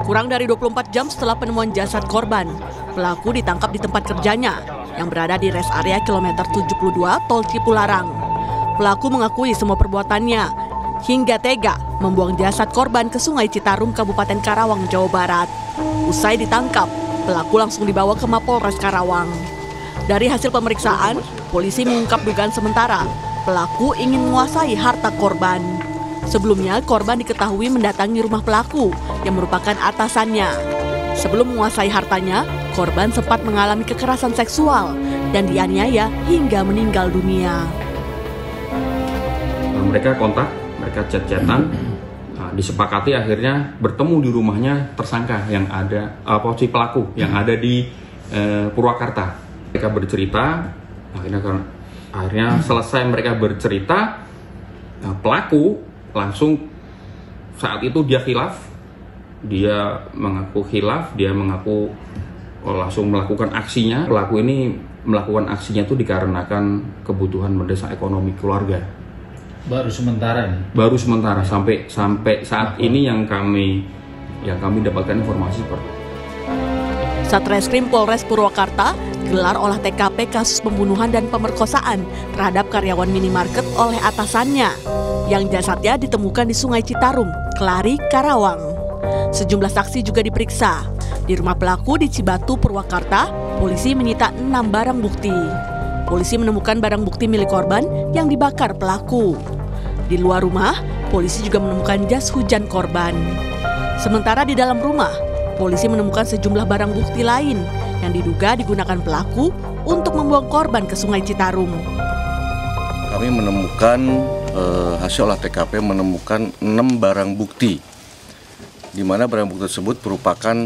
Kurang dari 24 jam setelah penemuan jasad korban, pelaku ditangkap di tempat kerjanya yang berada di rest area kilometer 72 Tol Cipularang. Pelaku mengakui semua perbuatannya hingga tega membuang jasad korban ke Sungai Citarum, Kabupaten Karawang, Jawa Barat. Usai ditangkap, pelaku langsung dibawa ke Mapolres Karawang. Dari hasil pemeriksaan, polisi mengungkap dugaan sementara pelaku ingin menguasai harta korban. Sebelumnya, korban diketahui mendatangi rumah pelaku yang merupakan atasannya. Sebelum menguasai hartanya, korban sempat mengalami kekerasan seksual dan dianiaya hingga meninggal dunia. Mereka kontak, mereka chat-chatan, disepakati akhirnya bertemu di rumahnya tersangka yang ada, si pelaku yang ada di Purwakarta. Mereka bercerita, akhirnya selesai mereka bercerita, pelaku langsung saat itu dia khilaf, dia mengaku khilaf, dia mengaku langsung melakukan aksinya. Pelaku ini melakukan aksinya itu dikarenakan kebutuhan mendesak ekonomi keluarga. Baru sementara ini? Baru sementara, sampai saat ini yang kami dapatkan informasi seperti itu. Satreskrim Polres Purwakarta gelar olah TKP kasus pembunuhan dan pemerkosaan terhadap karyawan minimarket oleh atasannya yang jasadnya ditemukan di Sungai Citarum, Kelari, Karawang. Sejumlah saksi juga diperiksa. Di rumah pelaku di Cibatu, Purwakarta, polisi menyita 6 barang bukti. Polisi menemukan barang bukti milik korban yang dibakar pelaku. Di luar rumah, polisi juga menemukan jas hujan korban. Sementara di dalam rumah, polisi menemukan sejumlah barang bukti lain yang diduga digunakan pelaku untuk membuang korban ke Sungai Citarum. Kami menemukan hasil olah TKP menemukan 6 barang bukti, di mana barang bukti tersebut merupakan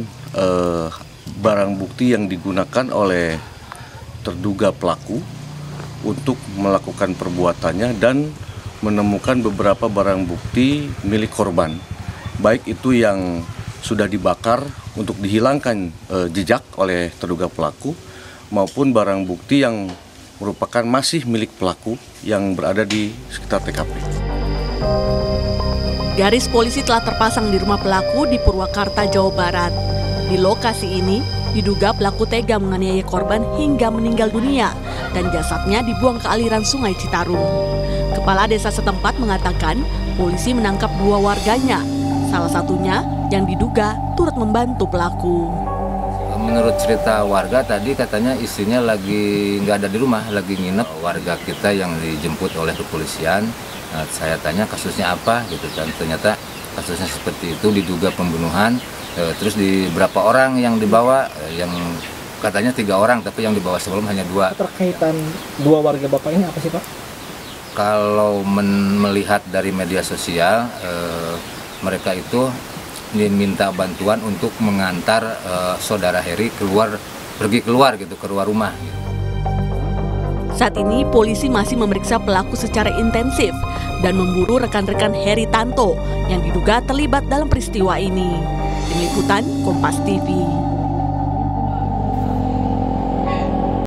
barang bukti yang digunakan oleh terduga pelaku untuk melakukan perbuatannya, dan menemukan beberapa barang bukti milik korban, baik itu yang sudah dibakar untuk dihilangkan jejak oleh terduga pelaku, maupun barang bukti yang merupakan masih milik pelaku yang berada di sekitar TKP. Garis polisi telah terpasang di rumah pelaku di Purwakarta, Jawa Barat. Di lokasi ini, diduga pelaku tega menganiaya korban hingga meninggal dunia dan jasadnya dibuang ke aliran Sungai Citarum. Kepala desa setempat mengatakan polisi menangkap 2 warganya, salah satunya yang diduga turut membantu pelaku. Menurut cerita warga tadi katanya istrinya lagi nggak ada di rumah, lagi nginep. Warga kita yang dijemput oleh kepolisian, saya tanya kasusnya apa gitu kan, ternyata kasusnya seperti itu, diduga pembunuhan. Terus di berapa orang yang dibawa, yang katanya 3 orang, tapi yang dibawa sebelum hanya 2. Terkaitan 2 warga bapak ini apa sih Pak? Kalau melihat dari media sosial, mereka itu minta bantuan untuk mengantar saudara Heri pergi keluar rumah. Gitu. Saat ini polisi masih memeriksa pelaku secara intensif dan memburu rekan-rekan Heri Tanto yang diduga terlibat dalam peristiwa ini. Tim Liputan Kompas TV.